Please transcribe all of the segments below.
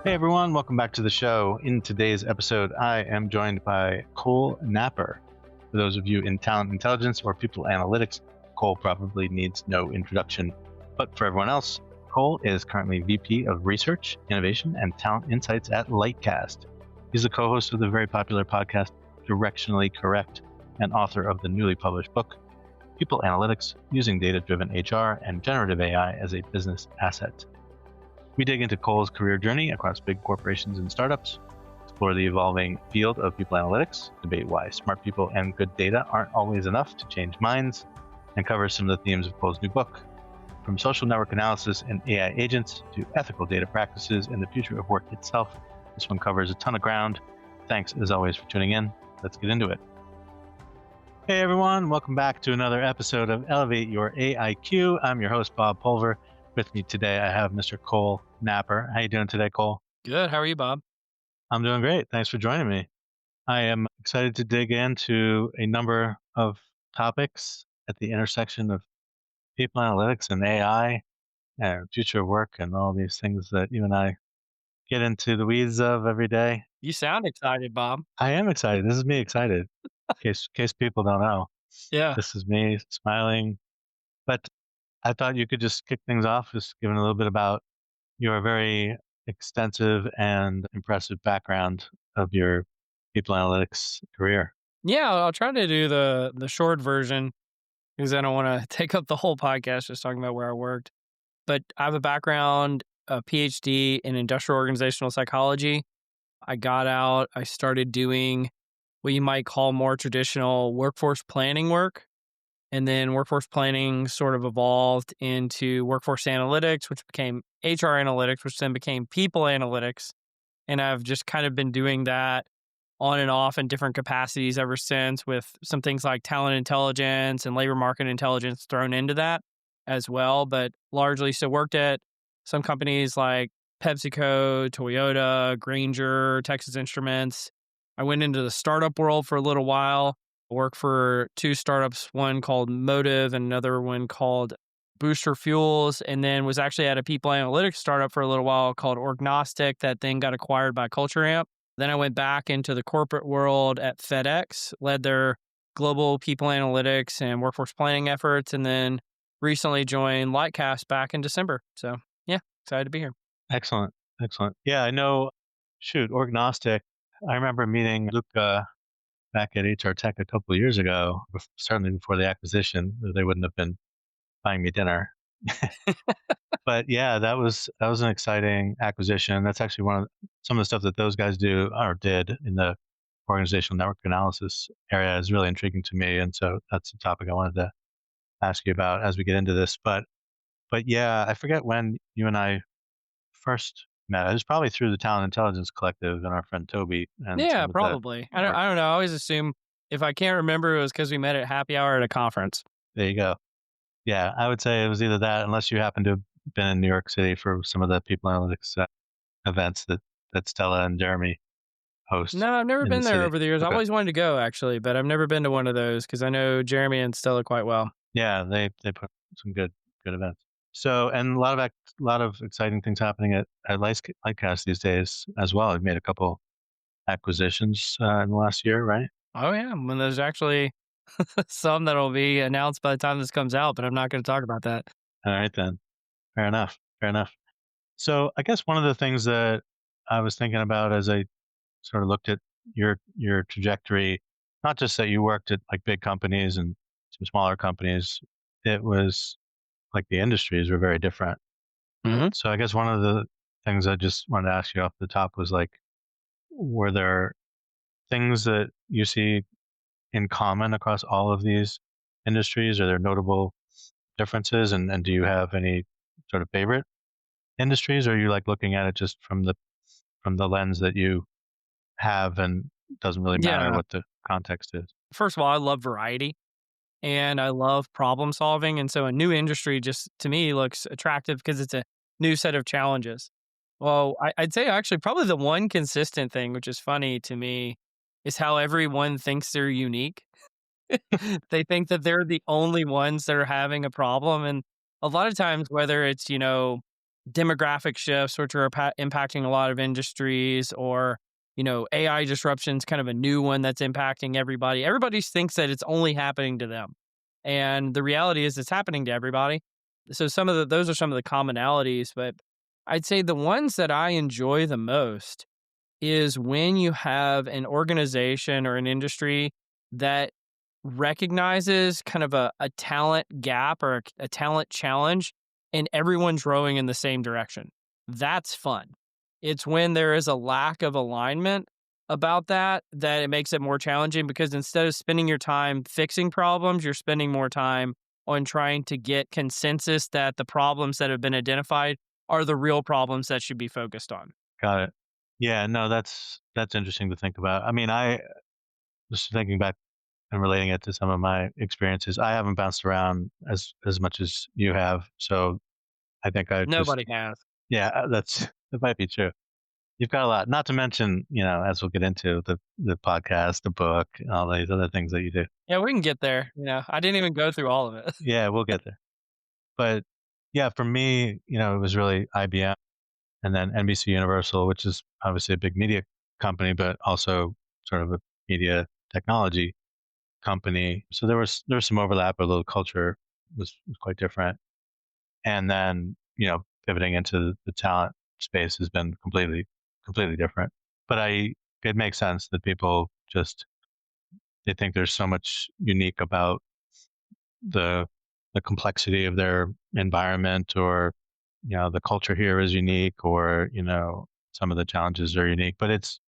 Hey everyone, welcome back to the show. In today's episode, I am joined by Cole Napper. For those of you in talent intelligence or people analytics, Cole probably needs no introduction. But for everyone else, Cole is currently VP of Research, Innovation, and Talent Insights at Lightcast. He's the co-host of the very popular podcast Directionally Correct and author of the newly published book, People Analytics, Using Data-Driven HR and Generative AI as a Business Asset. We dig into Cole's career journey across big corporations and startups, explore the evolving field of people analytics, debate why smart people and good data aren't always enough to change minds, and cover some of the themes of Cole's new book, from social network analysis and AI agents to ethical data practices and the future of work itself. This one covers a ton of ground. Thanks, as always, for tuning in. Let's get into it. Hey, everyone. Welcome back to another episode of Elevate Your AIQ. I'm your host, Bob Pulver. With me today, I have Mr. Cole Napper. How you doing today, Cole? Good. How are you, Bob? I'm doing great. Thanks for joining me. I am excited to dig into a number of topics at the intersection of people analytics and AI and future of work and all these things that you and I get into the weeds of every day. You sound excited, Bob. I am excited. This is me excited. In case people don't know. Yeah. This is me smiling. But I thought you could just kick things off, just giving a little bit about your very extensive and impressive background of your people analytics career. Yeah, I'll try to do the short version because I don't want to take up the whole podcast just talking about where I worked. But I have a background, a PhD in industrial organizational psychology. I got out, I started doing what you might call more traditional workforce planning work. And then workforce planning sort of evolved into workforce analytics, which became HR analytics, which then became people analytics. And I've just kind of been doing that on and off in different capacities ever since, with some things like talent intelligence and labor market intelligence thrown into that as well. But largely, so worked at some companies like PepsiCo, Toyota, Grainger, Texas Instruments. I went into the startup world for a little while. Worked for two startups, one called Motive and another one called Booster Fuels, and then was actually at a people analytics startup for a little while called Orgnostic that then got acquired by Culture Amp. Then I went back into the corporate world at FedEx, led their global people analytics and workforce planning efforts, and then recently joined Lightcast back in December. So yeah, excited to be here. Excellent. Yeah, I know, Orgnostic. I remember meeting Luca back at HR Tech a couple of years ago, certainly before the acquisition. They wouldn't have been buying me dinner. But yeah, that was an exciting acquisition. That's actually some of the stuff that those guys do or did in the organizational network analysis area is really intriguing to me. And so that's a topic I wanted to ask you about as we get into this. But yeah, I forget when you and I first met. It was probably through the Talent Intelligence Collective and our friend Toby. And yeah, probably. I don't know. I always assume if I can't remember, it was because we met at happy hour at a conference. There you go. Yeah, I would say it was either that, unless you happen to have been in New York City for some of the people analytics events that Stella and Jeremy host. No, I've never been there over the years. Okay. I've always wanted to go, actually, but I've never been to one of those because I know Jeremy and Stella quite well. Yeah, they put some good events. So, and a lot of exciting things happening at Lightcast these days as well. I've made a couple acquisitions in the last year, right? Oh yeah, when there's actually some that'll be announced by the time this comes out, but I'm not going to talk about that. All right then. Fair enough. So I guess one of the things that I was thinking about as I sort of looked at your trajectory, not just that you worked at like big companies and some smaller companies, it was like the industries were very different. Mm-hmm. So I guess one of the things I just wanted to ask you off the top was like, were there things that you see in common across all of these industries? Are there notable differences? And do you have any sort of favorite industries, or are you like looking at it just from the lens that you have and it doesn't really matter what the context is? First of all, I love variety and I love problem solving. And so a new industry just to me looks attractive because it's a new set of challenges. Well, I'd say actually probably the one consistent thing, which is funny to me, is how everyone thinks they're unique. They think that they're the only ones that are having a problem. And a lot of times, whether it's, demographic shifts, which are impacting a lot of industries, or AI disruption's kind of a new one that's impacting everybody. Everybody thinks that it's only happening to them, and the reality is it's happening to everybody. So those are some of the commonalities, but I'd say the ones that I enjoy the most is when you have an organization or an industry that recognizes kind of a talent gap or a talent challenge, and everyone's rowing in the same direction. That's fun. It's when there is a lack of alignment about that it makes it more challenging, because instead of spending your time fixing problems, you're spending more time on trying to get consensus that the problems that have been identified are the real problems that should be focused on. Got it. Yeah, no, that's interesting to think about. I mean, I just thinking back and relating it to some of my experiences. I haven't bounced around as much as you have, so I think I just Nobody has. yeah, that might be true. You've got a lot. Not to mention, as we'll get into the podcast, the book, and all these other things that you do. Yeah, we can get there. I didn't even go through all of it. Yeah, we'll get there. But yeah, for me, it was really IBM and then NBC Universal, which is obviously a big media company, but also sort of a media technology company. So there was some overlap, but the culture was quite different. And then, pivoting into the talent space has been completely different. But it makes sense that people they think there's so much unique about the complexity of their environment, or the culture here is unique, or some of the challenges are unique, but it's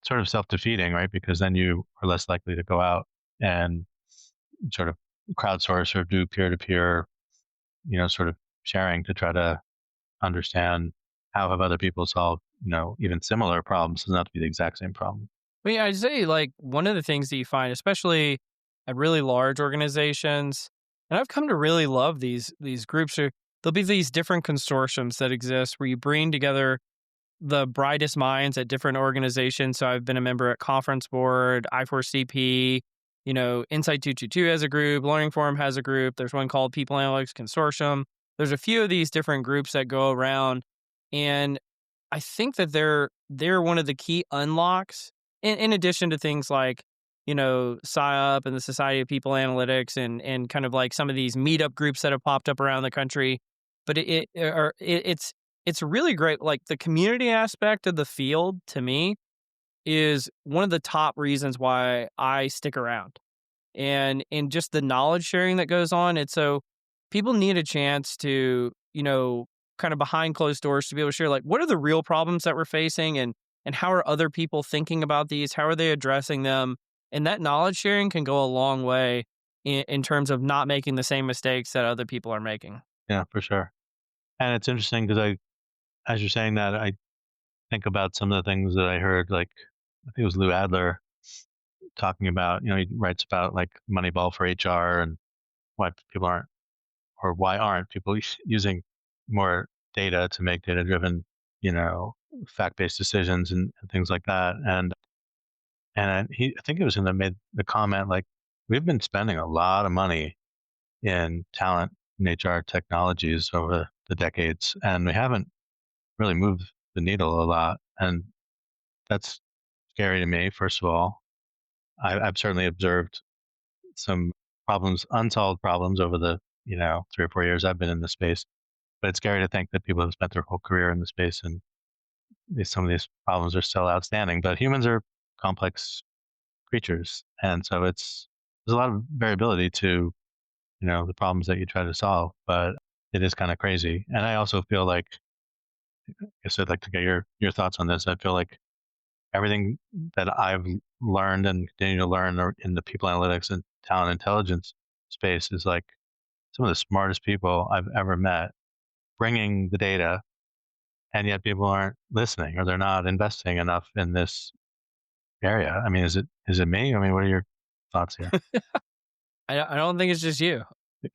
sort of self-defeating, right? Because then you are less likely to go out and sort of crowdsource or do peer-to-peer sort of sharing to try to understand how have other people solved even similar problems. It doesn't have to be the exact same problem. Well, yeah, I'd say like one of the things that you find, especially at really large organizations, and I've come to really love these groups. There'll be these different consortiums that exist where you bring together the brightest minds at different organizations. So I've been a member at Conference Board, I4CP, Insight 222 has a group, Learning Forum has a group. There's one called People Analytics Consortium. There's a few of these different groups that go around, and I think that they're one of the key unlocks, in addition to things like, SciUp and the Society of People Analytics, and kind of like some of these meetup groups that have popped up around the country. But it's really great. Like the community aspect of the field, to me, is one of the top reasons why I stick around, and just the knowledge sharing that goes on. It's so people need a chance to, kind of behind closed doors, to be able to share like what are the real problems that we're facing, and how are other people thinking about these? How are they addressing them? And that knowledge sharing can go a long way in terms of not making the same mistakes that other people are making. Yeah, for sure. And it's interesting because as you're saying that, I think about some of the things that I heard, like I think it was Lou Adler talking about, he writes about like Moneyball for HR and why people aren't, or why aren't people using more data to make data-driven, fact-based decisions and things like that. And I think it was in made the comment like, we've been spending a lot of money in talent and HR technologies over the decades, and we haven't really moved the needle a lot. And that's scary to me, first of all. I've certainly observed some unsolved problems over the, 3 or 4 years I've been in the space. But it's scary to think that people have spent their whole career in the space and some of these problems are still outstanding. But humans are complex creatures, and so there's a lot of variability to the problems that you try to solve. But it is kind of crazy. And I also feel like, I guess I'd like to get your thoughts on this. I feel like everything that I've learned and continue to learn in the people analytics and talent intelligence space is like some of the smartest people I've ever met bringing the data, and yet people aren't listening, or they're not investing enough in this area. I mean, is it me? I mean, what are your thoughts here? I don't think it's just you.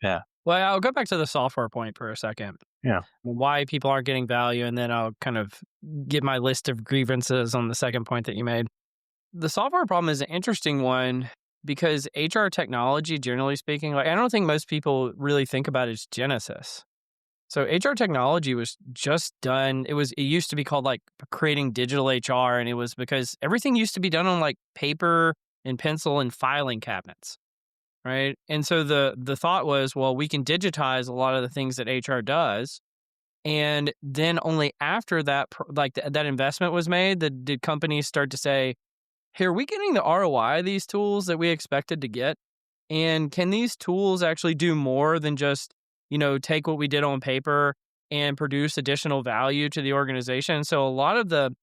Yeah. Well, I'll go back to the software point for a second. Yeah. Why people aren't getting value, and then I'll kind of get my list of grievances on the second point that you made. The software problem is an interesting one because HR technology, generally speaking, like I don't think most people really think about it as Genesis. So HR technology was just done. It used to be called like creating digital HR. And it was because everything used to be done on like paper and pencil and filing cabinets. Right. And so the thought was, well, we can digitize a lot of the things that HR does. And then only after that, that investment was made, that did companies start to say, hey, are we getting the ROI of these tools that we expected to get? And can these tools actually do more than just, take what we did on paper and produce additional value to the organization? So a lot of the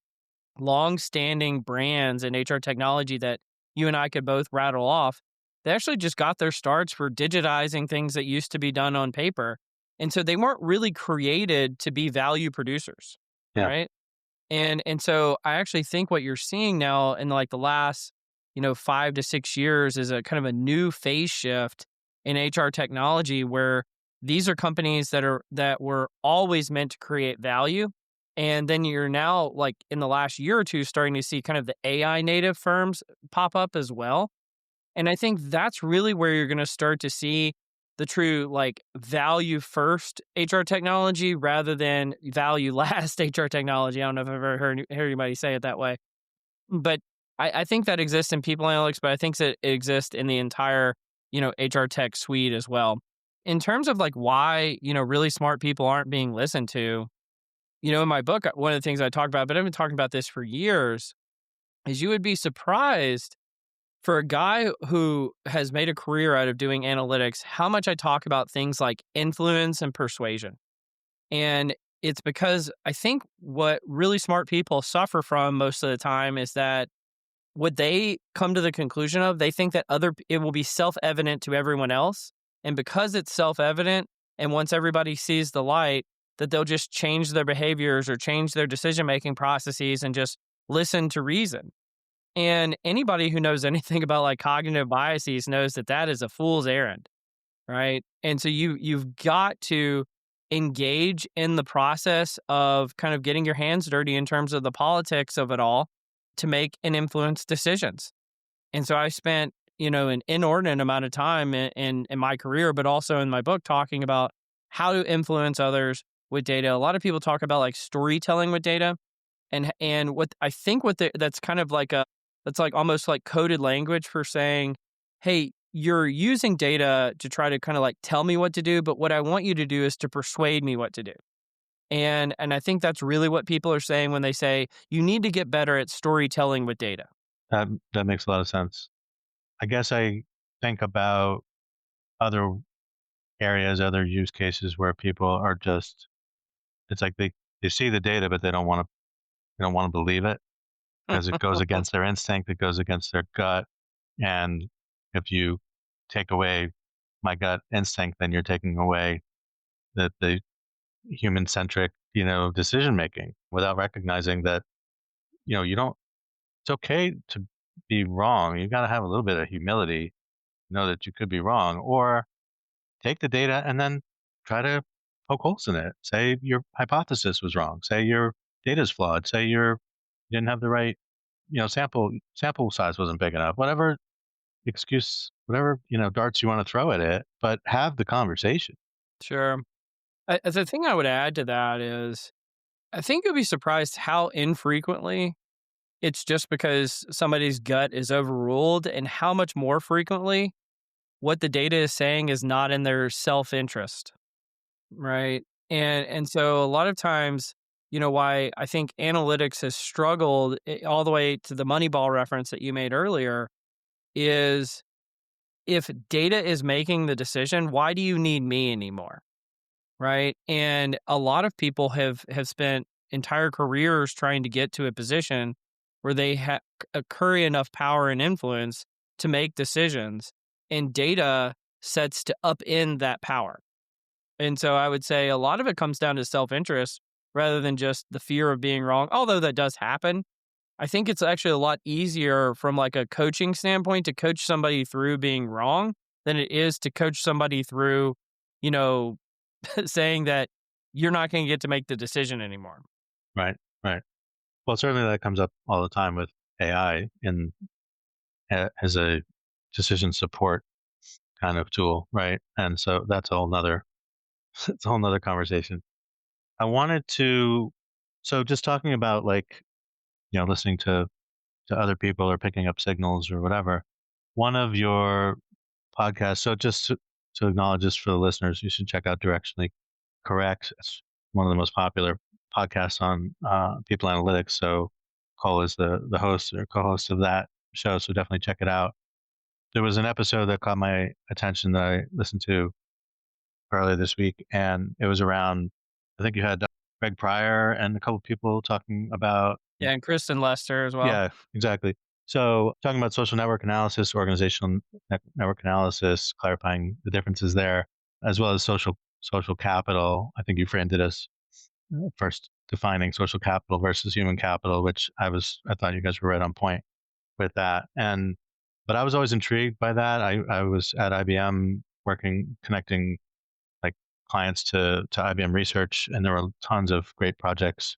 long-standing brands in HR technology that you and I could both rattle off, they actually just got their starts for digitizing things that used to be done on paper. And so they weren't really created to be value producers, Yeah. right? And so I actually think what you're seeing now in like the last, 5 to 6 years is a kind of a new phase shift in HR technology where these are companies that were always meant to create value. And then you're now like in the last year or two starting to see kind of the AI native firms pop up as well. And I think that's really where you're going to start to see the true like value first HR technology rather than value last HR technology. I don't know if I've ever heard anybody say it that way, but I think that exists in people analytics, but I think that it exists in the entire, HR tech suite as well. In terms of like why, really smart people aren't being listened to, in my book, one of the things I talked about, but I've been talking about this for years, is you would be surprised for a guy who has made a career out of doing analytics, how much I talk about things like influence and persuasion. And it's because I think what really smart people suffer from most of the time is that what they come to the conclusion of, they think that it will be self-evident to everyone else. And because it's self-evident, and once everybody sees the light, that they'll just change their behaviors or change their decision-making processes and just listen to reason. And anybody who knows anything about like cognitive biases knows that that is a fool's errand, right? And so you've got to engage in the process of kind of getting your hands dirty in terms of the politics of it all to make and influence decisions. And so I spent, an inordinate amount of time in my career, but also in my book talking about how to influence others with data. A lot of people talk about like storytelling with data. And what I think that's kind of like that's like almost like coded language for saying, hey, you're using data to try to kind of like tell me what to do, but what I want you to do is to persuade me what to do. And I think that's really what people are saying when they say you need to get better at storytelling with data. That makes a lot of sense. I guess I think about other areas, other use cases where people are just, it's like they see the data, but they don't want to believe it because it goes against their instinct, it goes against their gut. And if you take away my gut instinct, then you're taking away the human centric, decision making without recognizing that, you don't, it's okay to be wrong. You got to have a little bit of humility, know that you could be wrong, or take the data and then try to poke holes in it. Say your hypothesis was wrong. Say your data is flawed. Say you didn't have the right, sample size wasn't big enough. Whatever excuse, whatever, darts you want to throw at it, but have the conversation. Sure. The thing I would add to that is I think you'll be surprised how infrequently it's just because somebody's gut is overruled and how much more frequently what the data is saying is not in their self-interest, right? And so a lot of times, why I think analytics has struggled all the way to the Moneyball reference that you made earlier is if data is making the decision, why do you need me anymore? Right? And a lot of people have spent entire careers trying to get to a position where they curry enough power and influence to make decisions, and data sets to upend that power. And so I would say a lot of it comes down to self-interest rather than just the fear of being wrong, although that does happen. I think it's actually a lot easier from like a coaching standpoint to coach somebody through being wrong than it is to coach somebody through, you know, saying that you're not going to get to make the decision anymore. Right. Right. Well, certainly that comes up all the time with AI as a decision support kind of tool, right? And so that's a whole nother it's a whole nother conversation. I wanted to, so just talking about like, listening to other people or picking up signals or whatever. One of your podcasts, so just to acknowledge this for the listeners, you should check out Directionally Correct. It's one of the most popular podcasts on people analytics. So Cole is the host or co-host of that show. So definitely check it out. There was an episode that caught my attention that I listened to earlier this week, and it was around. I think you had Greg Pryor and a couple of people talking about. Yeah, and Kristen Lester as well. Yeah, exactly. So talking about social network analysis, organizational network analysis, clarifying the differences there, as well as social capital. I think you framed it as first defining social capital versus human capital, which I thought you guys were right on point with that. But I was always intrigued by that. I was at IBM connecting like clients to IBM research, and there were tons of great projects,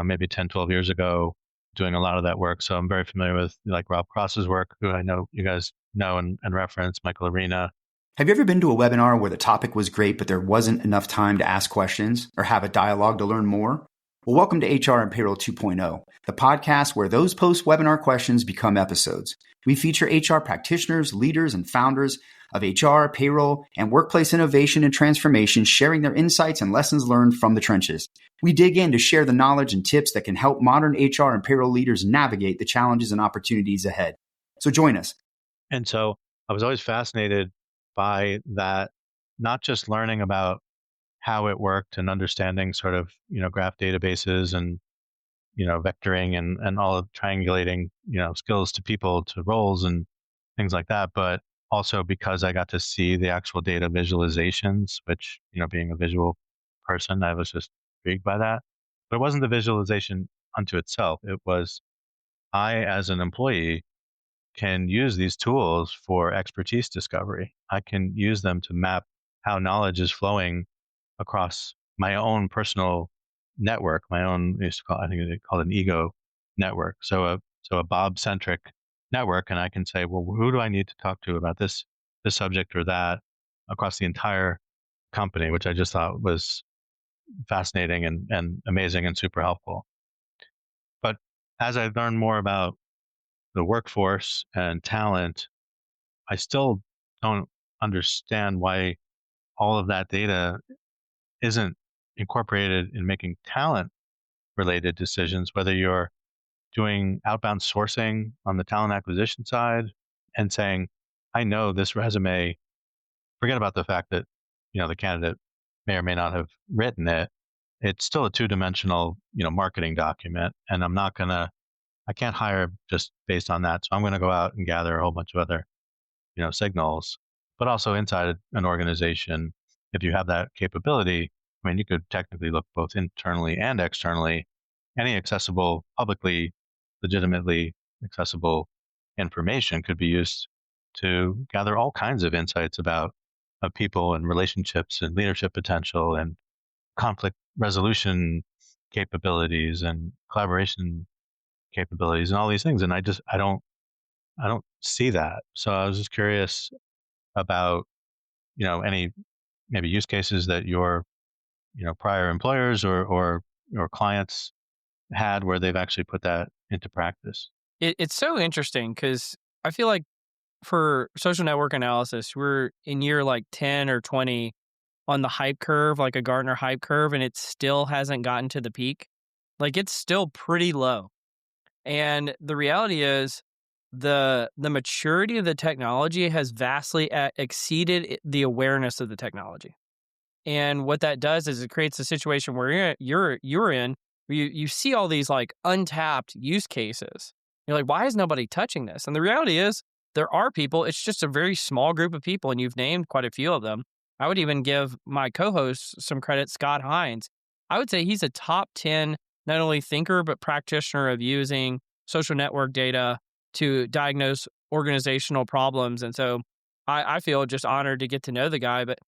maybe 10, 12 years ago, doing a lot of that work. So I'm very familiar with like Rob Cross's work, who I know you guys know and reference, Michael Arena. Have you ever been to a webinar where the topic was great, but there wasn't enough time to ask questions or have a dialogue to learn more? Well, welcome to HR and Payroll 2.0, the podcast where those post-webinar questions become episodes. We feature HR practitioners, leaders, and founders of HR, payroll, and workplace innovation and transformation, sharing their insights and lessons learned from the trenches. We dig in to share the knowledge and tips that can help modern HR and payroll leaders navigate the challenges and opportunities ahead. So join us. And so I was always fascinated by that, not just learning about how it worked and understanding sort of, graph databases and, vectoring and all of triangulating, skills to people, to roles and things like that. But also because I got to see the actual data visualizations, which, being a visual person, I was just intrigued by that. But it wasn't the visualization unto itself. It was I, as an employee, can use these tools for expertise discovery. I can use them to map how knowledge is flowing across my own personal network, my own, I think they call it an ego network. So a Bob centric network. And I can say, well, who do I need to talk to about this subject or that across the entire company, which I just thought was fascinating and amazing and super helpful. But as I learned more about the workforce and talent, I still don't understand why all of that data isn't incorporated in making talent related decisions, whether you're doing outbound sourcing on the talent acquisition side and saying, I know this resume, forget about the fact that, the candidate may or may not have written it. It's still a two-dimensional, marketing document. And I can't hire just based on that. So I'm going to go out and gather a whole bunch of other, signals, but also inside an organization. If you have that capability, I mean, you could technically look both internally and externally. Any accessible, publicly, legitimately accessible information could be used to gather all kinds of insights about people and relationships and leadership potential and conflict resolution capabilities and collaboration capabilities and all these things. And I don't see that. So I was just curious about, any maybe use cases that your, prior employers or clients had where they've actually put that into practice. It's so interesting because I feel like for social network analysis, we're in year like 10 or 20 on the hype curve, like a Gartner hype curve, and it still hasn't gotten to the peak. Like it's still pretty low. And the reality is the maturity of the technology has vastly exceeded the awareness of the technology. And what that does is it creates a situation where you're in where you see all these like untapped use cases. You're like, why is nobody touching this? And the reality is there are people. It's just a very small group of people, and you've named quite a few of them. I would even give my co-host some credit, Scott Hines. I would say he's a top 10 not only thinker but practitioner of using social network data to diagnose organizational problems. And so I feel just honored to get to know the guy. But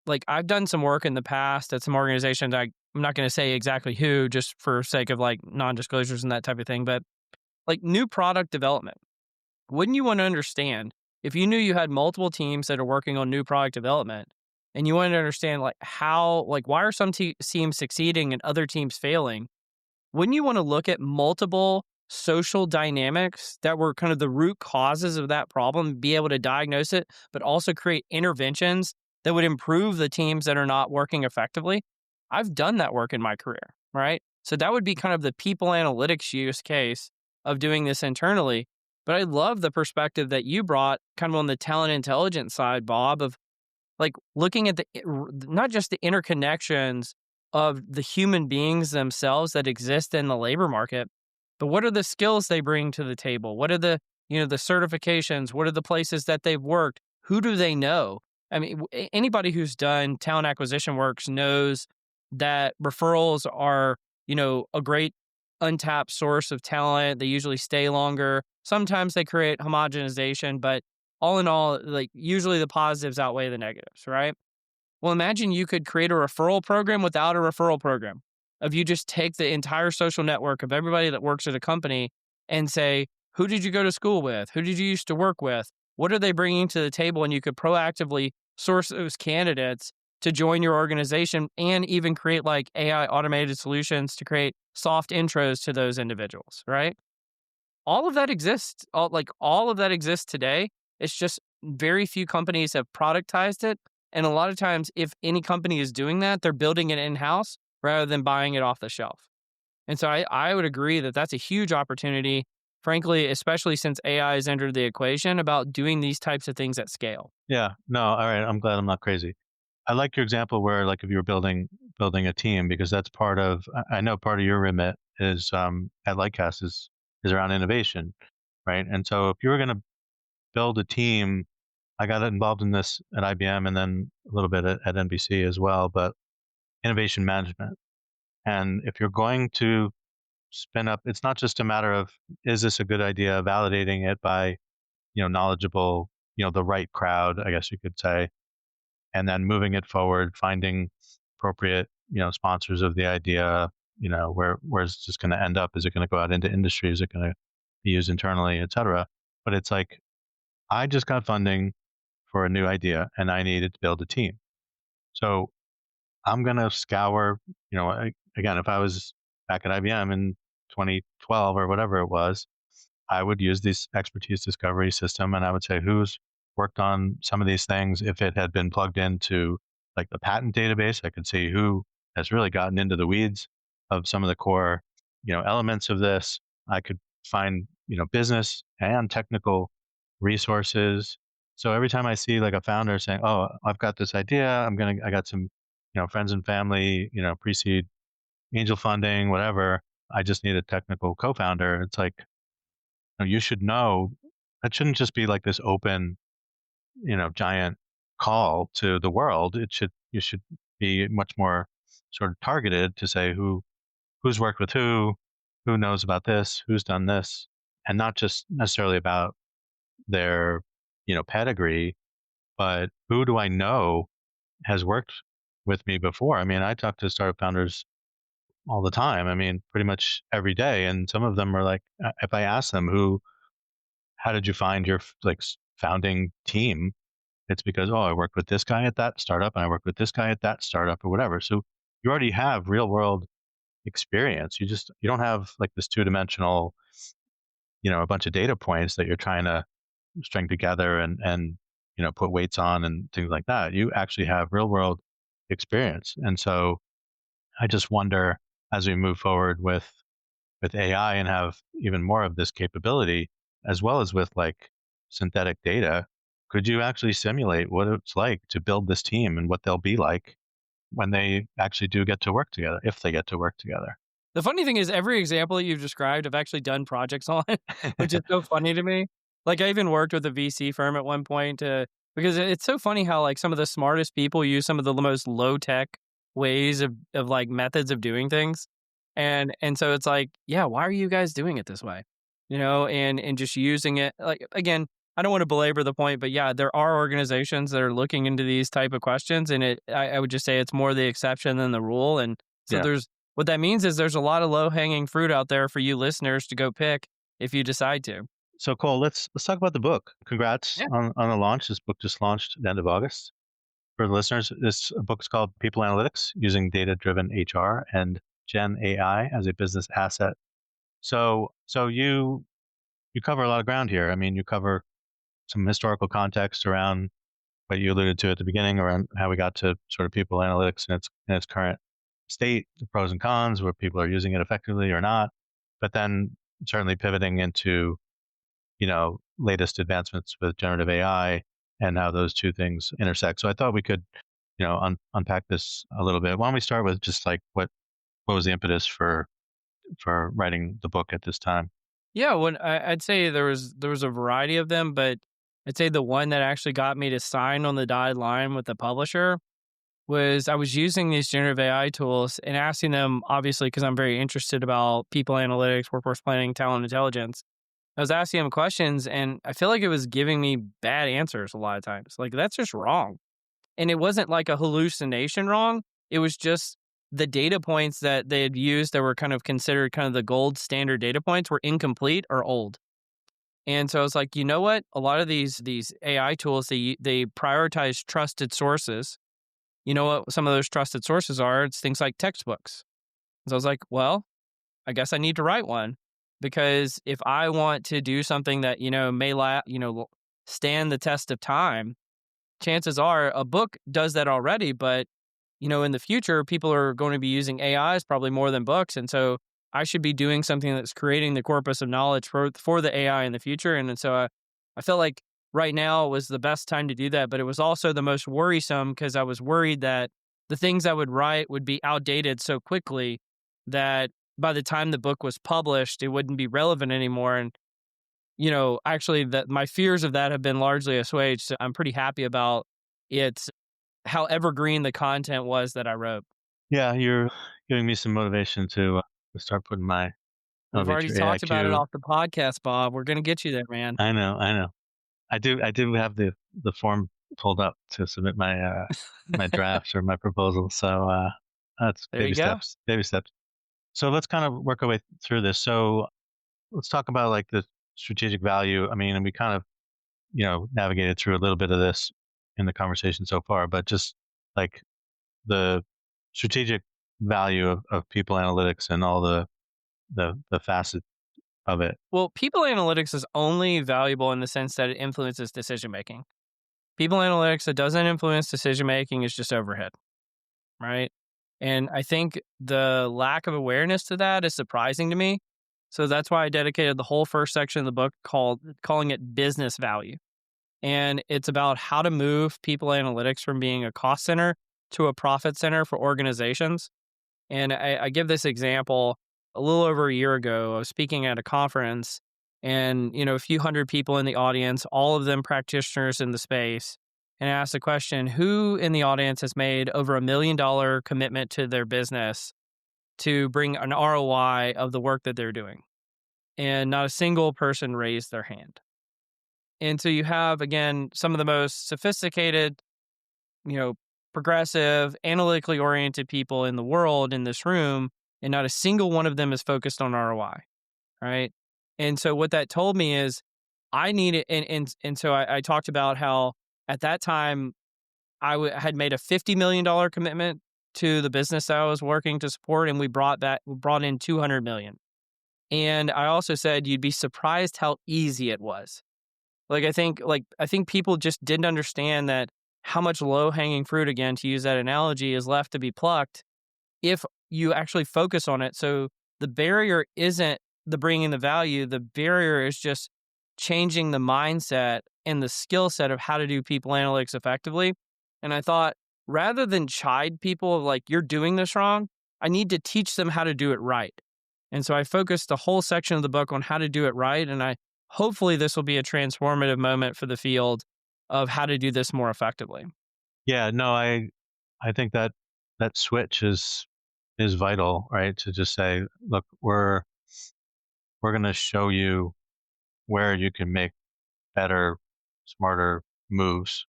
like I've done some work in the past at some organizations. I'm not going to say exactly who, just for sake of like non-disclosures and that type of thing. But like new product development, wouldn't you want to understand if you knew you had multiple teams that are working on new product development? and you wanted to understand like how, like why are some teams succeeding and other teams failing, wouldn't you want to look at multiple social dynamics that were kind of the root causes of that problem, be able to diagnose it, but also create interventions that would improve the teams that are not working effectively? I've done that work in my career, right? So that would be kind of the people analytics use case of doing this internally. But I love the perspective that you brought kind of on the talent intelligence side, Bob, of like looking at not just the interconnections of the human beings themselves that exist in the labor market, but what are the skills they bring to the table? What are the, the certifications? What are the places that they've worked? Who do they know? I mean, anybody who's done talent acquisition works knows that referrals are, a great untapped source of talent. They usually stay longer. Sometimes they create homogenization, but all in all, like usually the positives outweigh the negatives, right? Well, imagine you could create a referral program without a referral program. If you just take the entire social network of everybody that works at a company and say, who did you go to school with? Who did you used to work with? What are they bringing to the table? And you could proactively source those candidates to join your organization and even create like AI automated solutions to create soft intros to those individuals, right? All of that exists. All of that exists today. It's just very few companies have productized it. And a lot of times, if any company is doing that, they're building it in-house rather than buying it off the shelf. And so I would agree that that's a huge opportunity, frankly, especially since AI has entered the equation about doing these types of things at scale. Yeah, no, all right. I'm glad I'm not crazy. I like your example where like if you were building a team, because that's part of, I know part of your remit is at Lightcast is around innovation, right? And so if you were going to build a team, I got involved in this at IBM and then a little bit at NBC as well, but innovation management. And if you're going to spin up, it's not just a matter of, is this a good idea, validating it by, knowledgeable, the right crowd, I guess you could say, and then moving it forward, finding appropriate, sponsors of the idea, where it's just going to end up. Is it going to go out into industry? Is it going to be used internally, et cetera? But it's like, I just got funding for a new idea and I needed to build a team. So I'm going to scour, again, if I was back at IBM in 2012 or whatever it was, I would use this expertise discovery system and I would say, who's worked on some of these things? If it had been plugged into like the patent database, I could see who has really gotten into the weeds of some of the core, elements of this. I could find, business and technical resources. So every time I see like a founder saying, "Oh, I've got this idea. I got some, friends and family, pre-seed angel funding, whatever. I just need a technical co-founder." It's like, you should know that shouldn't just be like this open, giant call to the world. You should be much more sort of targeted to say who's worked with who knows about this, who's done this, and not just necessarily about their, pedigree, but who do I know has worked with me before? I mean, I talk to startup founders all the time. I mean, pretty much every day. And some of them are like, if I ask them how did you find your like founding team? It's because, I worked with this guy at that startup and I worked with this guy at that startup or whatever. So you already have real world experience. You don't have like this 2-dimensional, a bunch of data points that you're trying to string together and put weights on and things like that. You actually have real world experience. And so I just wonder, as we move forward with AI and have even more of this capability, as well as with like synthetic data, could you actually simulate what it's like to build this team and what they'll be like when they actually do get to work together, if they get to work together? The funny thing is, every example that you've described, I've actually done projects on, which is so funny to me. Like, I even worked with a VC firm at one point because it's so funny how like some of the smartest people use some of the most low tech ways of like methods of doing things. And so it's like, yeah, why are you guys doing it this way? And just using it. Like, again, I don't want to belabor the point, but yeah, there are organizations that are looking into these type of questions, and I would just say it's more the exception than the rule. And so what that means is there's a lot of low hanging fruit out there for you listeners to go pick if you decide to. So Cole, let's talk about the book. Congrats on the launch. This book just launched at the end of August. For the listeners, this book is called People Analytics: Using Data-Driven HR and Gen AI as a Business Asset. So you cover a lot of ground here. I mean, you cover some historical context around what you alluded to at the beginning around how we got to sort of people analytics in its current state, the pros and cons, where people are using it effectively or not, but then certainly pivoting into, latest advancements with generative AI and how those two things intersect. So I thought we could, unpack this a little bit. Why don't we start with just like what was the impetus for writing the book at this time? Yeah, I'd say there was a variety of them, but I'd say the one that actually got me to sign on the dotted line with the publisher was I was using these generative AI tools and asking them, obviously, because I'm very interested about people analytics, workforce planning, talent intelligence. I was asking them questions, and I feel like it was giving me bad answers a lot of times. Like, that's just wrong. And it wasn't like a hallucination wrong. It was just the data points that they had used that were kind of considered kind of the gold standard data points were incomplete or old. And so I was like, you know what? A lot of these AI tools, they prioritize trusted sources. You know what some of those trusted sources are? It's things like textbooks. So I was like, well, I guess I need to write one, because if I want to do something that, may stand the test of time, chances are a book does that already, but in the future, people are going to be using AIs probably more than books. And so I should be doing something that's creating the corpus of knowledge for the AI in the future. And so I felt like right now was the best time to do that. But it was also the most worrisome, because I was worried that the things I would write would be outdated so quickly that by the time the book was published, it wouldn't be relevant anymore. And, actually that my fears of that have been largely assuaged. So I'm pretty happy about it, how evergreen the content was that I wrote. Yeah, you're giving me some motivation to start putting my We've already talked about it off the podcast, Bob. We're going to get you there, man. I know. I do have the form pulled up to submit my my drafts or my proposal. So that's baby steps. Baby steps. So let's kind of work our way through this. So let's talk about like the strategic value. I mean, and we kind of, navigated through a little bit of this in the conversation so far, but just like the strategic value of people analytics and all the facets of it. Well, people analytics is only valuable in the sense that it influences decision making. People analytics that doesn't influence decision making is just overhead, right? And I think the lack of awareness to that is surprising to me. So that's why I dedicated the whole first section of the book calling it business value. And it's about how to move people analytics from being a cost center to a profit center for organizations. And I give this example. A little over a year ago, I was speaking at a conference, and a few hundred people in the audience, all of them practitioners in the space, and I asked the question, who in the audience has made over $1 million commitment to their business to bring an ROI of the work that they're doing? And not a single person raised their hand. And so you have, again, some of the most sophisticated, progressive, analytically oriented people in the world in this room, and not a single one of them is focused on ROI, right? And so what that told me is I needed, and so I talked about how at that time I had made a $50 million commitment to the business that I was working to support, and we brought in $200 million. And I also said you'd be surprised how easy it was. I think people just didn't understand that how much low-hanging fruit, again, to use that analogy, is left to be plucked if you actually focus on it. So the barrier isn't the bringing the value. The barrier is just changing the mindset and the skill set of how to do people analytics effectively. And I thought, rather than chide people of like, you're doing this wrong, I need to teach them how to do it right. And so I focused the whole section of the book on how to do it right. And hopefully this will be a transformative moment for the field of how to do this more effectively. Yeah, no, I think that switch is vital, right? To just say, look, we're going to show you where you can make better, smarter moves.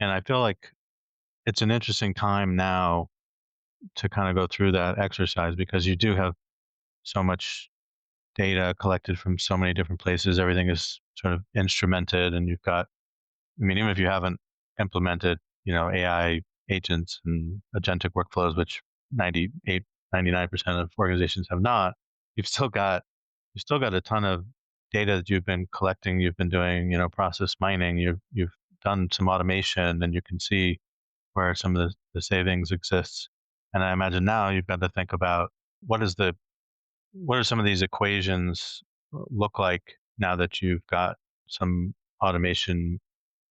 And I feel like it's an interesting time now to kind of go through that exercise, because you do have so much data collected from so many different places. Everything is sort of instrumented, and you've got, I mean, even if you haven't implemented AI agents and agentic workflows, which 98, 99% of organizations have not. You've still got a ton of data that you've been collecting. You've been doing, process mining. You've done some automation, and you can see where some of the savings exists. And I imagine now you've got to think about what are some of these equations look like now that you've got some automation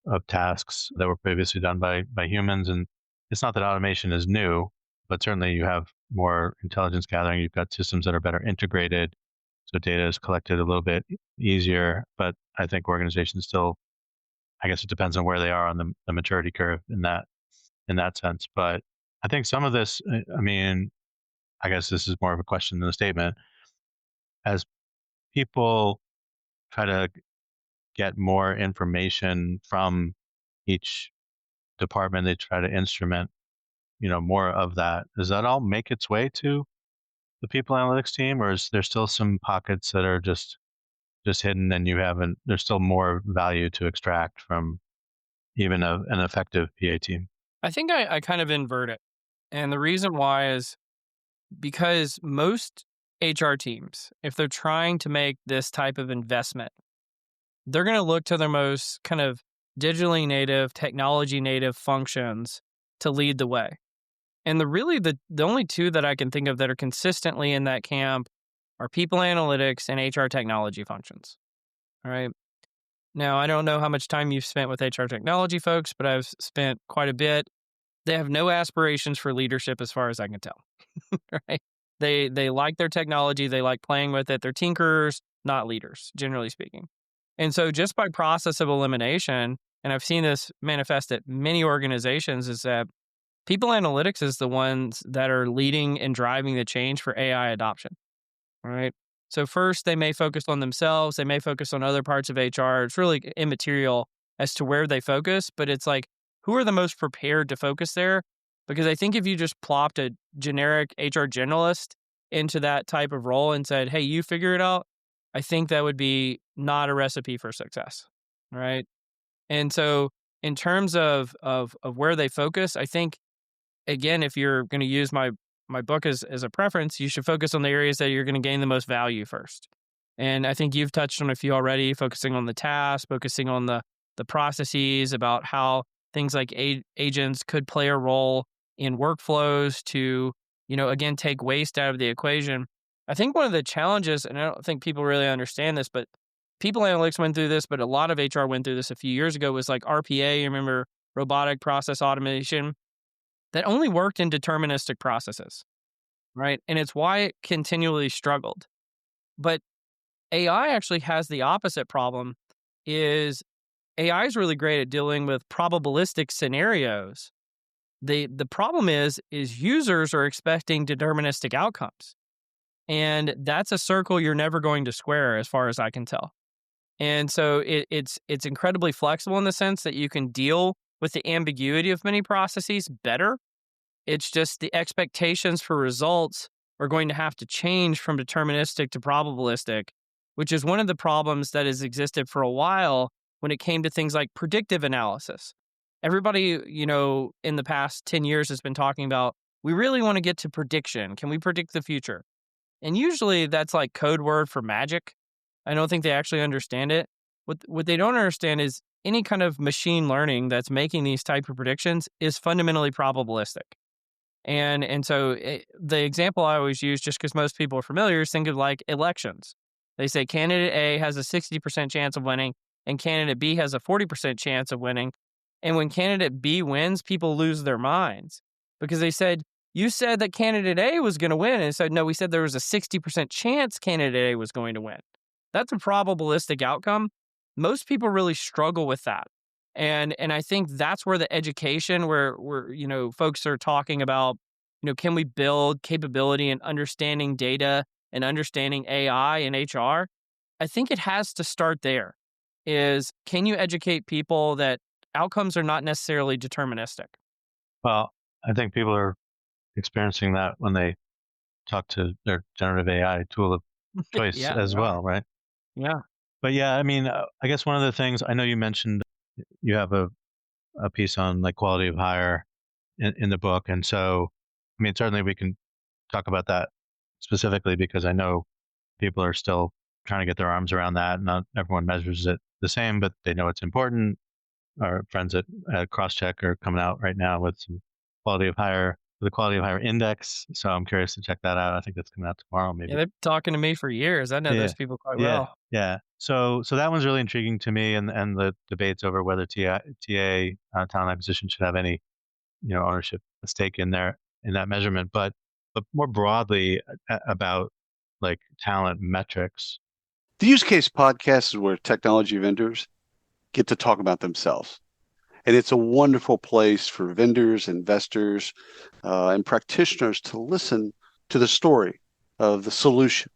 of tasks that were previously done by humans. And it's not that automation is new, but certainly you have more intelligence gathering. You've got systems that are better integrated, so data is collected a little bit easier. But I think organizations still, I guess it depends on where they are on the maturity curve in that sense. But I think some of this, I guess this is more of a question than a statement. As people try to get more information from each department, they try to instrument, more of that. Does that all make its way to the people analytics team, or is there still some pockets that are just hidden and there's still more value to extract from even an effective PA team? I think I kind of invert it. And the reason why is because most HR teams, if they're trying to make this type of investment, they're going to look to their most kind of digitally native, technology native functions to lead the way. And the only two that I can think of that are consistently in that camp are people analytics and HR technology functions. All right. Now, I don't know how much time you've spent with HR technology folks, but I've spent quite a bit. They have no aspirations for leadership as far as I can tell. Right? They like their technology. They like playing with it. They're tinkerers, not leaders, generally speaking. And so just by process of elimination, and I've seen this manifest at many organizations, is that people analytics is the ones that are leading and driving the change for AI adoption. All right. So first, they may focus on themselves. They may focus on other parts of HR. It's really immaterial as to where they focus, but it's like, who are the most prepared to focus there? Because I think if you just plopped a generic HR generalist into that type of role and said, hey, you figure it out, I think that would be not a recipe for success, right? And so in terms of where they focus, I think, again, if you're going to use my book as a preference, you should focus on the areas that you're going to gain the most value first. And I think you've touched on a few already, focusing on the tasks, focusing on the processes, about how things like agents could play a role in workflows to, again, take waste out of the equation. I think one of the challenges, and I don't think people really understand this, but people analytics went through this, but a lot of HR went through this a few years ago, was like RPA, you remember, robotic process automation, that only worked in deterministic processes, right? And it's why it continually struggled. But AI actually has the opposite problem, is AI is really great at dealing with probabilistic scenarios. The problem is users are expecting deterministic outcomes. And that's a circle you're never going to square, as far as I can tell. And so it's incredibly flexible in the sense that you can deal with the ambiguity of many processes better. It's just the expectations for results are going to have to change from deterministic to probabilistic, which is one of the problems that has existed for a while when it came to things like predictive analysis. Everybody, in the past 10 years has been talking about, we really want to get to prediction. Can we predict the future? And usually that's like code word for magic. I don't think they actually understand it. What they don't understand is any kind of machine learning that's making these type of predictions is fundamentally probabilistic. And so the example I always use, just because most people are familiar, is think of like elections. They say candidate A has a 60% chance of winning and candidate B has a 40% chance of winning. And when candidate B wins, people lose their minds because they said, you said that candidate A was going to win. And said, no, we said there was a 60% chance candidate A was going to win. That's a probabilistic outcome. Most people really struggle with that. And I think that's where the education, where folks are talking about, can we build capability and understanding data and understanding AI and HR? I think it has to start there. Is, can you educate people that outcomes are not necessarily deterministic? Well, I think people are experiencing that when they talk to their generative AI tool of choice as well, right? Yeah. But yeah, I guess one of the things, I know you mentioned you have a a piece on like quality of hire in the book. And so, I mean, certainly we can talk about that specifically because I know people are still trying to get their arms around that. Not everyone measures it the same, but they know it's important. Our friends at Crosscheck are coming out right now with some the quality of hire index. So I'm curious to check that out. I think that's coming out tomorrow, maybe. Yeah, they've been talking to me for years. I know those people quite well. Yeah. So that one's really intriguing to me, and the debates over whether TA talent acquisition should have any ownership stake in that measurement, but more broadly about like talent metrics. The use case podcast is where technology vendors get to talk about themselves. And it's a wonderful place for vendors, investors, and practitioners to listen to the story of the solution,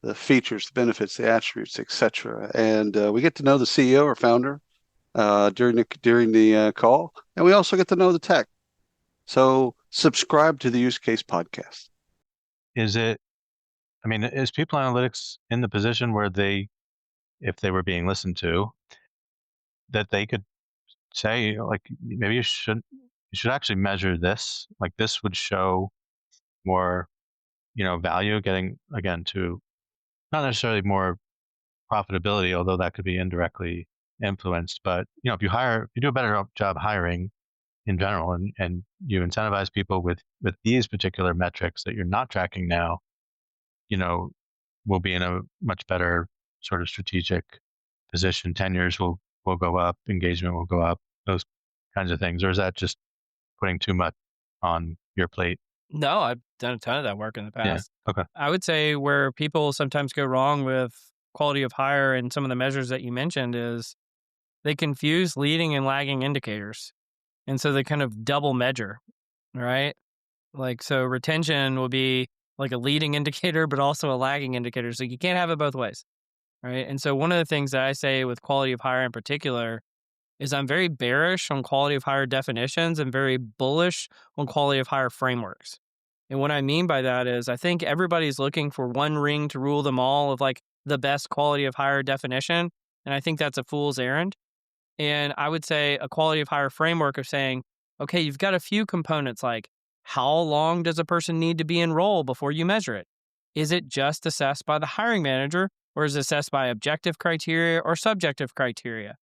the features, the benefits, the attributes, etc. And we get to know the CEO or founder during the call, and we also get to know the tech. So subscribe to the Use Case podcast. Is people analytics in the position where if they were being listened to, that they could say, like, maybe you should actually measure this, like this would show more value, getting again to not necessarily more profitability, although that could be indirectly influenced, but if you do a better job hiring in general, and you incentivize people with these particular metrics that you're not tracking now, we'll be in a much better sort of strategic position. Tenures will go up, engagement will go up, those kinds of things. Or is that just putting too much on your plate? No, I've done a ton of that work in the past. Yeah. Okay. I would say where people sometimes go wrong with quality of hire and some of the measures that you mentioned is they confuse leading and lagging indicators. And so they kind of double measure, right? Like, so retention will be like a leading indicator, but also a lagging indicator. So you can't have it both ways, right? And so one of the things that I say with quality of hire in particular is I'm very bearish on quality of hire definitions and very bullish on quality of hire frameworks. And what I mean by that is I think everybody's looking for one ring to rule them all of like the best quality of hire definition. And I think that's a fool's errand. And I would say a quality of hire framework of saying, okay, you've got a few components like how long does a person need to be in role before you measure it? Is it just assessed by the hiring manager, or is it assessed by objective criteria or subjective criteria?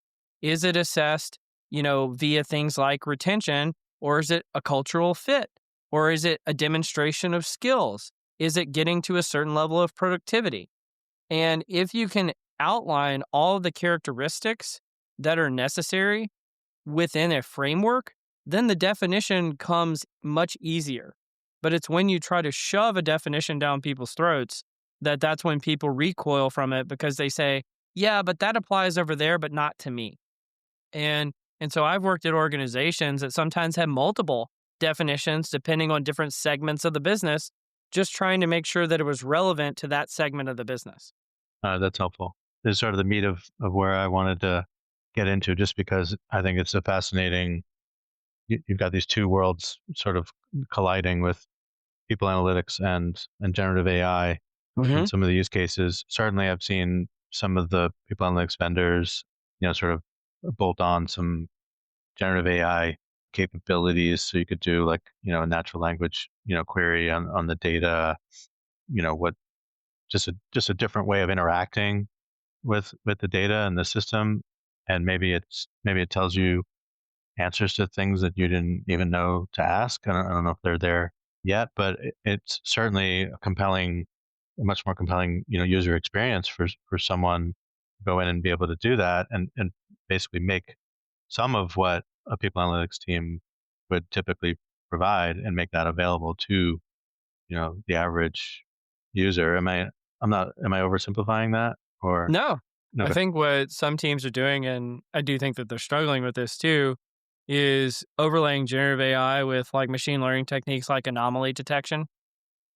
Is it assessed, via things like retention, or is it a cultural fit? Or is it a demonstration of skills? Is it getting to a certain level of productivity? And if you can outline all of the characteristics that are necessary within a framework, then the definition comes much easier. But it's when you try to shove a definition down people's throats that's when people recoil from it because they say, yeah, but that applies over there, but not to me. And so I've worked at organizations that sometimes have multiple definitions depending on different segments of the business, just trying to make sure that it was relevant to that segment of the business. That's helpful. This is sort of the meat of where I wanted to get into, just because I think it's a fascinating, you've got these two worlds sort of colliding with people analytics and generative AI. And some of the use cases. Certainly I've seen some of the people analytics vendors, sort of bolt on some generative AI capabilities. So you could do like, a natural language, query on the data, just a different way of interacting with the data and the system. And maybe it tells you answers to things that you didn't even know to ask. I don't know if they're there yet, but it's certainly a much more compelling, user experience for someone to go in and be able to do that and basically make some of what a people analytics team would typically provide and make that available to, the average user. Am I oversimplifying that, or? No. Okay. I think what some teams are doing, and I do think that they're struggling with this too, is overlaying generative AI with like machine learning techniques like anomaly detection.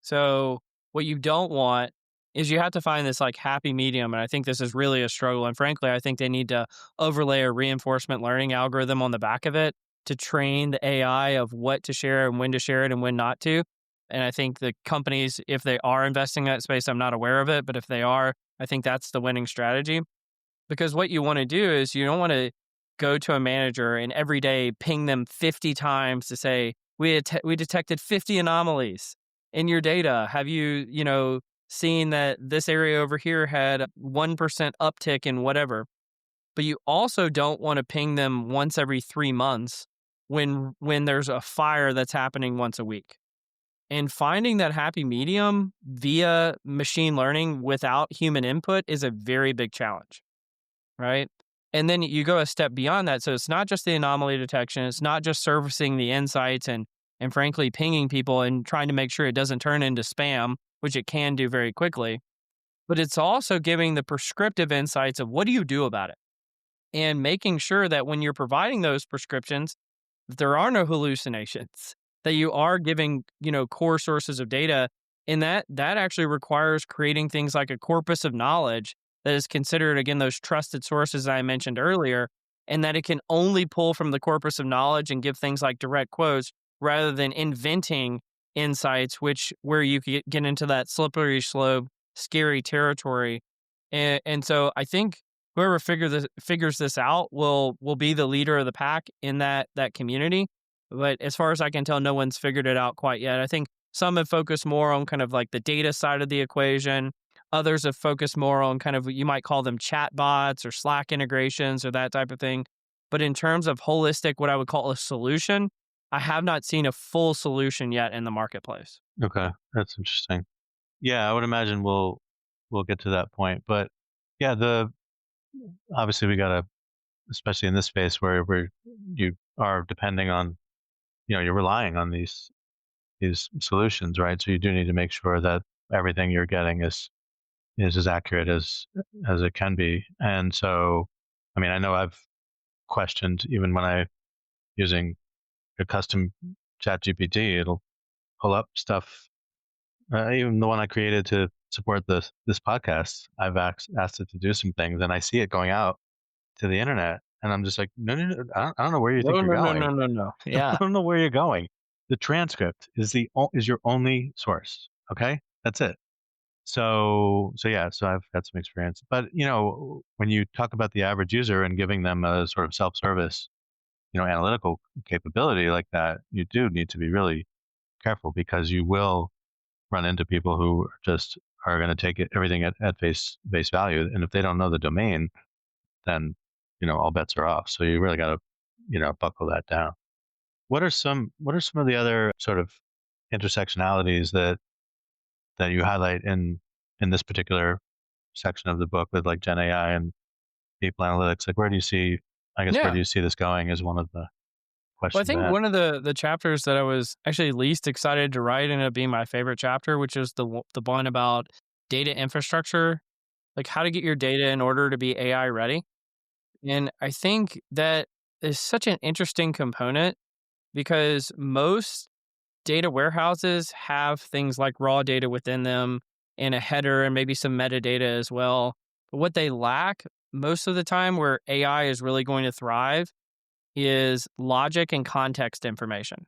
So what you don't want is you have to find this like happy medium. And I think this is really a struggle. And frankly, I think they need to overlay a reinforcement learning algorithm on the back of it to train the AI of what to share and when to share it and when not to. And I think the companies, if they are investing in that space, I'm not aware of it, but if they are, I think that's the winning strategy. Because what you want to do is you don't want to go to a manager and every day ping them 50 times to say, we detected 50 anomalies in your data. Have you seen that this area over here had 1% uptick in whatever? But you also don't want to ping them once every 3 months when there's a fire that's happening once a week. And finding that happy medium via machine learning without human input is a very big challenge, right? And then you go a step beyond that. So it's not just the anomaly detection. It's not just servicing the insights and frankly pinging people and trying to make sure it doesn't turn into spam, which it can do very quickly. But it's also giving the prescriptive insights of what do you do about it? And making sure that when you're providing those prescriptions, there are no hallucinations, that you are giving, core sources of data. And that actually requires creating things like a corpus of knowledge that is considered, again, those trusted sources I mentioned earlier, and that it can only pull from the corpus of knowledge and give things like direct quotes rather than inventing insights, where you could get into that slippery slope, scary territory. And so I think whoever figures this out will be the leader of the pack in that community. But as far as I can tell, no one's figured it out quite yet. I think some have focused more on kind of like the data side of the equation. Others have focused more on kind of, you might call them chat bots or Slack integrations or that type of thing. But in terms of holistic, what I would call a solution, I have not seen a full solution yet in the marketplace. Okay, that's interesting. Yeah, I would imagine we'll get to that point. But yeah, obviously we gotta, especially in this space where you are depending on, you're relying on these solutions, right? So you do need to make sure that everything you're getting is as accurate as it can be. And so, I mean, I know I've questioned, even when I'm using a custom chat GPT, it'll pull up stuff. Even the one I created to support this podcast, I've asked it to do some things, and I see it going out to the internet, and I'm just like, no, I don't know where you think you're going. No. Yeah, I don't know where you're going. The transcript is your only source. Okay, that's it. So I've had some experience. But when you talk about the average user and giving them a sort of self-service, analytical capability like that, you do need to be really careful, because you will run into people who just are going to take everything at face value, and if they don't know the domain, then all bets are off. So you really got to buckle that down. What are some of the other sort of intersectionalities that you highlight in this particular section of the book with like Gen AI and people analytics? Like, where do you see this going as one of the questions? Well, I think one of the chapters that I was actually least excited to write ended up being my favorite chapter, which is the one about data infrastructure, like how to get your data in order to be AI ready. And I think that is such an interesting component, because most data warehouses have things like raw data within them and a header and maybe some metadata as well. But what they lack most of the time, where AI is really going to thrive, is logic and context information.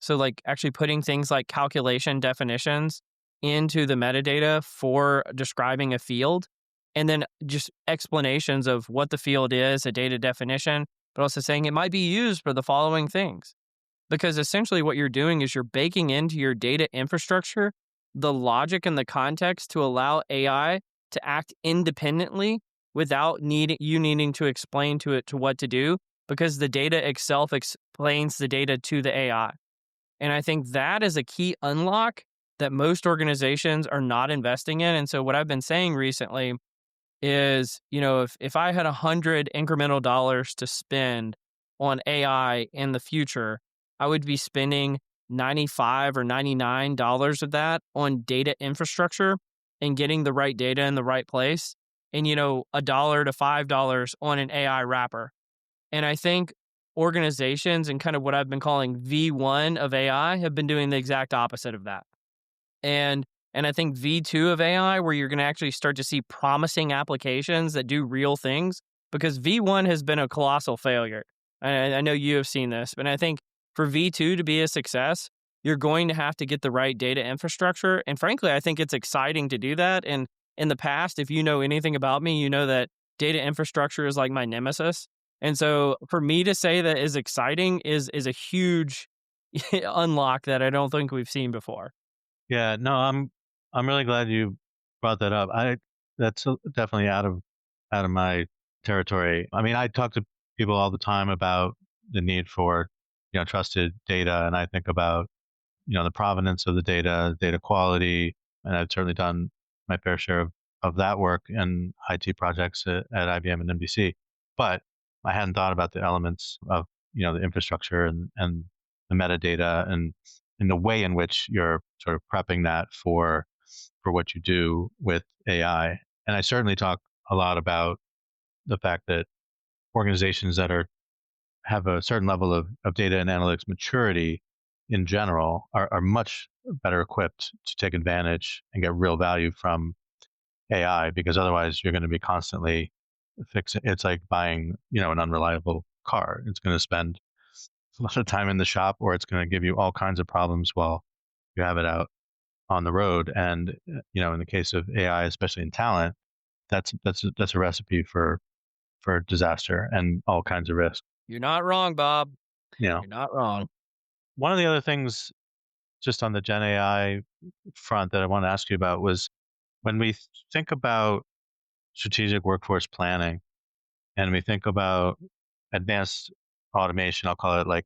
So like actually putting things like calculation definitions into the metadata for describing a field, and then just explanations of what the field is, a data definition, but also saying it might be used for the following things. Because essentially what you're doing is you're baking into your data infrastructure the logic and the context to allow AI to act independently without needing to explain to it to what to do, because the data itself explains the data to the AI. And I think that is a key unlock that most organizations are not investing in. And so what I've been saying recently is, if I had 100 incremental dollars to spend on AI in the future, I would be spending $95 or $99 of that on data infrastructure and getting the right data in the right place, and $1 to $5 on an AI wrapper. And I think organizations and kind of what I've been calling V1 of AI have been doing the exact opposite of that. And I think V2 of AI, where you're going to actually start to see promising applications that do real things, because V1 has been a colossal failure. I know you have seen this, but I think for V2 to be a success, you're going to have to get the right data infrastructure. And frankly, I think it's exciting to do that. And in the past, if you know anything about me, you know that data infrastructure is like my nemesis. And so for me to say that is exciting is a huge unlock that I don't think we've seen before. Yeah, no, I'm really glad you brought that up. That's definitely out of my territory. I mean, I talk to people all the time about the need for, trusted data, and I think about, the provenance of the data quality, and I've certainly done my fair share of that work and IT projects at IBM and NBC. But I hadn't thought about the elements of, the infrastructure and the metadata and the way in which you're sort of prepping that for what you do with AI. And I certainly talk a lot about the fact that organizations that have a certain level of data and analytics maturity in general are much better equipped to take advantage and get real value from AI, because otherwise you're going to be constantly fixing. It's like buying, an unreliable car. It's going to spend a lot of time in the shop, or it's going to give you all kinds of problems while you have it out on the road. And in the case of AI, especially in talent, that's a recipe for disaster and all kinds of risk. You're not wrong, Bob. You're not wrong. One of the other things, just on the Gen AI front, that I want to ask you about was when we think about strategic workforce planning and we think about advanced automation. I'll call it like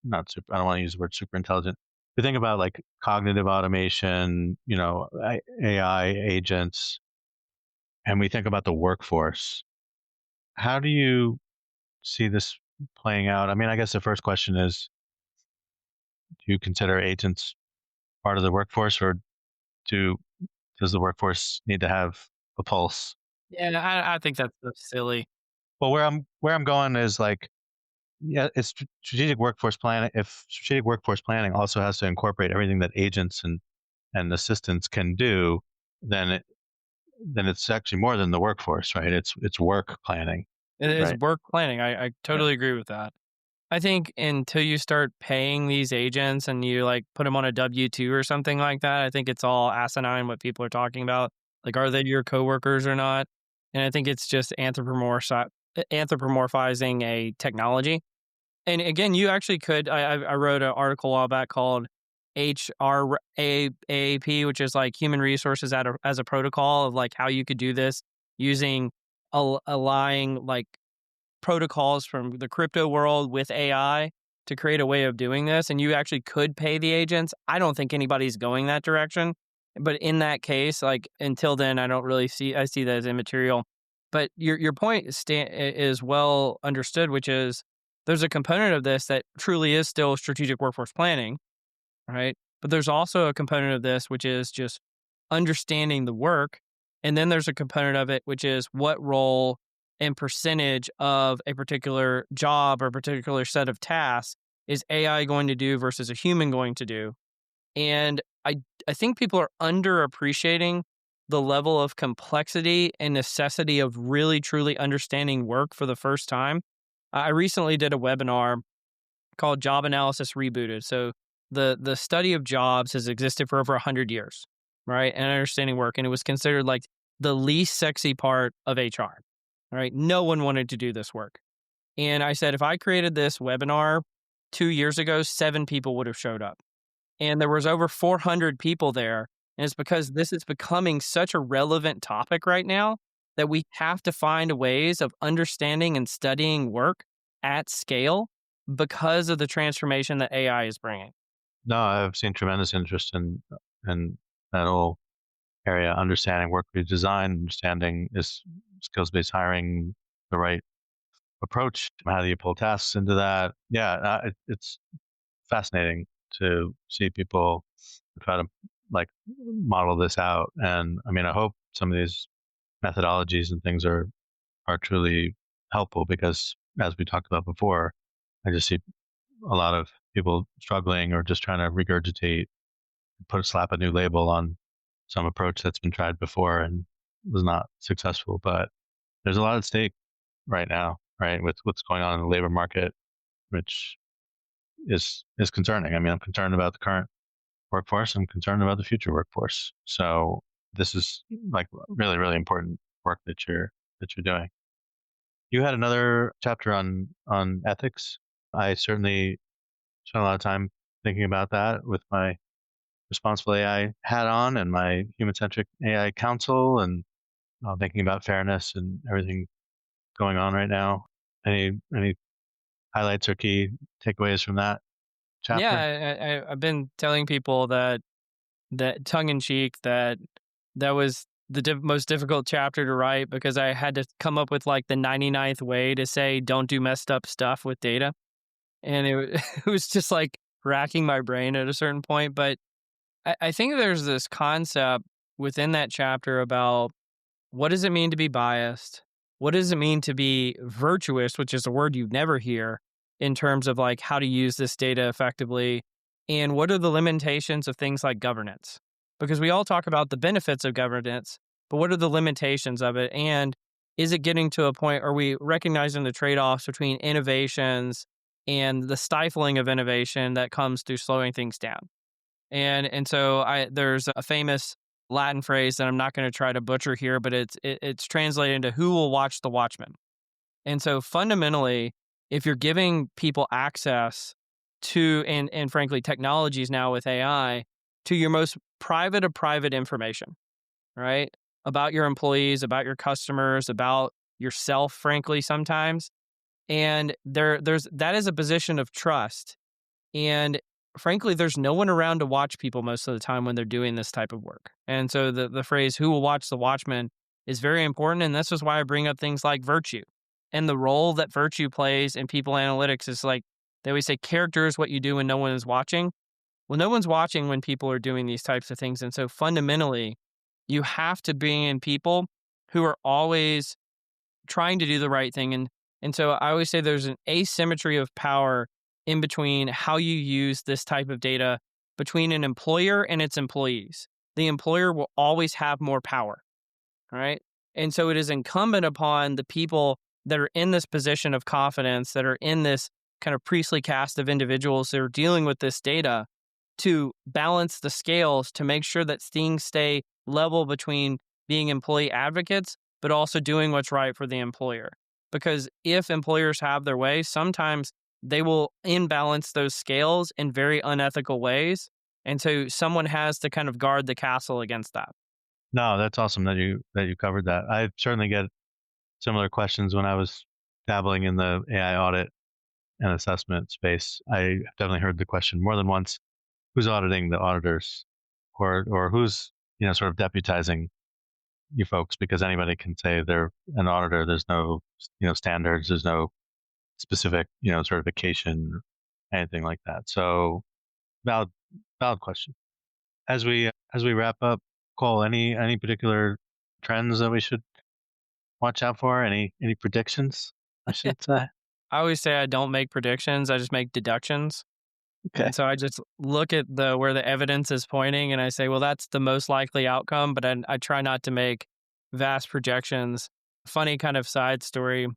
not super. I don't want to use the word super intelligent. We think about like cognitive automation, AI agents, and we think about the workforce. How do you see this playing out? I mean, I guess the first question is, do you consider agents part of the workforce, or does the workforce need to have a pulse? Yeah, I think that's so silly. Well, where I'm going is like, yeah, it's strategic workforce planning. If strategic workforce planning also has to incorporate everything that agents and assistants can do, then it's actually more than the workforce, right? It's work planning. It is Right. work planning. I totally agree with that. I think until you start paying these agents and you like put them on a W-2 or something like that, I think it's all asinine what people are talking about. Like, are they your coworkers or not? And I think it's just anthropomorphizing a technology. And again, you actually could. I wrote an article a while back called HRAAP, which is like human resources as a protocol of like how you could do this using aligning like protocols from the crypto world with AI to create a way of doing this. And you actually could pay the agents. I don't think anybody's going that direction. But in that case, like until then, I see that as immaterial. But your point is well understood, which is there's a component of this that truly is still strategic workforce planning, right? But there's also a component of this, which is just understanding the work. And then there's a component of it, which is what role and percentage of a particular job or a particular set of tasks is AI going to do versus a human going to do. And I think people are underappreciating the level of complexity and necessity of really truly understanding work for the first time. I recently did a webinar called Job Analysis Rebooted. So the study of jobs has existed for over 100 years, right? And understanding work. And it was considered like the least sexy part of HR, right? No one wanted to do this work. And I said, if I created this webinar 2 years ago, 7 people would have showed up. And there was over 400 people there. And it's because this is becoming such a relevant topic right now that we have to find ways of understanding and studying work at scale because of the transformation that AI is bringing. No, I've seen tremendous interest in that whole area, understanding work redesign, understanding is skills-based hiring, the right approach. How do you pull tasks into that? Yeah, it's fascinating to see people try to like model this out. And I mean, I hope some of these methodologies and things are truly helpful, because as we talked about before, I just see a lot of people struggling or just trying to regurgitate, slap a new label on some approach that's been tried before and was not successful. But there's a lot at stake right now, right, with what's going on in the labor market, which is concerning. I mean, I'm concerned about the current workforce. I'm concerned about the future workforce. So this is like really, really important work that you're doing. You had another chapter on ethics. I certainly spent a lot of time thinking about that with my responsible AI hat on and my human-centric AI council, and thinking about fairness and everything going on right now. Any highlights or key takeaways from that chapter? Yeah, I've been telling people that tongue in cheek that was the most difficult chapter to write, because I had to come up with like the 99th way to say don't do messed up stuff with data, and it was just like racking my brain at a certain point. But I think there's this concept within that chapter about what does it mean to be biased? What does it mean to be virtuous, which is a word you never hear in terms of like how to use this data effectively? And what are the limitations of things like governance? Because we all talk about the benefits of governance, but what are the limitations of it? And is it getting to a point, are we recognizing the trade-offs between innovations and the stifling of innovation that comes through slowing things down? And so there's a famous Latin phrase that I'm not going to try to butcher here, but it's translated into who will watch the Watchmen. And so fundamentally, if you're giving people access to, and frankly, technologies now with AI, to your most private of private information, right? About your employees, about your customers, about yourself, frankly, sometimes. And that is a position of trust. And frankly, there's no one around to watch people most of the time when they're doing this type of work. And so the phrase, who will watch the Watchmen, is very important. And this is why I bring up things like virtue and the role that virtue plays in people analytics. Is like, they always say character is what you do when no one is watching. Well, no one's watching when people are doing these types of things. And so fundamentally, you have to bring in people who are always trying to do the right thing. And so I always say there's an asymmetry of power in between how you use this type of data between an employer and its employees. The employer will always have more power, right? And so it is incumbent upon the people that are in this position of confidence, that are in this kind of priestly caste of individuals that are dealing with this data, to balance the scales to make sure that things stay level between being employee advocates, but also doing what's right for the employer. Because if employers have their way, sometimes they will imbalance those scales in very unethical ways. And so someone has to kind of guard the castle against that. No, that's awesome that you covered that. I certainly get similar questions when I was dabbling in the AI audit and assessment space. I definitely heard the question more than once: who's auditing the auditors, or who's sort of deputizing you folks? Because anybody can say they're an auditor. There's no standards. There's no specific certification, anything like that. So valid question. As we wrap up, Cole, any particular trends that we should watch out for? Any predictions, I should say? I always say I don't make predictions. I just make deductions. Okay. And so I just look at where the evidence is pointing, and I say, well, that's the most likely outcome, but I try not to make vast projections. Funny kind of side story.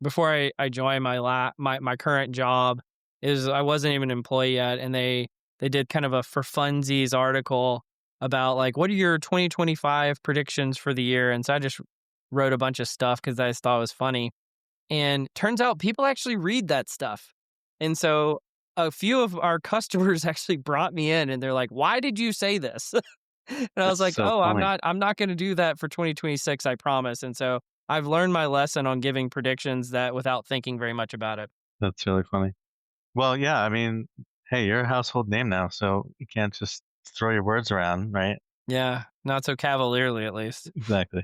Before I joined my current job, is I wasn't even an employee yet, and they did kind of a for funsies article about like, what are your 2025 predictions for the year? And so I just wrote a bunch of stuff because I just thought it was funny. And turns out people actually read that stuff. And so a few of our customers actually brought me in, and they're like, why did you say this? And I was like, so funny. I'm not going to do that for 2026, I promise. And so I've learned my lesson on giving predictions that without thinking very much about it. That's really funny. Well, yeah, I mean, hey, you're a household name now, so you can't just throw your words around, right? Yeah, not so cavalierly, at least. Exactly.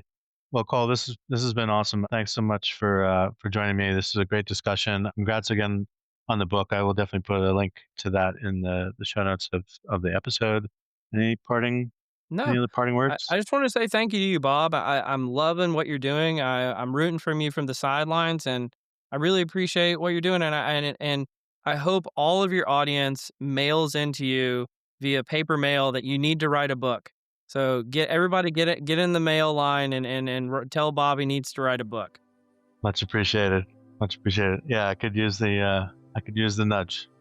Well, Cole, this has been awesome. Thanks so much for joining me. This is a great discussion. Congrats again on the book. I will definitely put a link to that in the show notes of the episode. Any other parting words? I just want to say thank you to you, Bob. I'm loving what you're doing. I'm rooting for you from the sidelines, and I really appreciate what you're doing. And I hope all of your audience mails into you via paper mail that you need to write a book. So get in the mail line and tell Bob he needs to write a book. Much appreciated. Much appreciated. Yeah, I could use the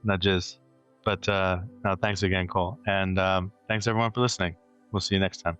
nudges. But no, thanks again, Cole. And thanks everyone for listening. We'll see you next time.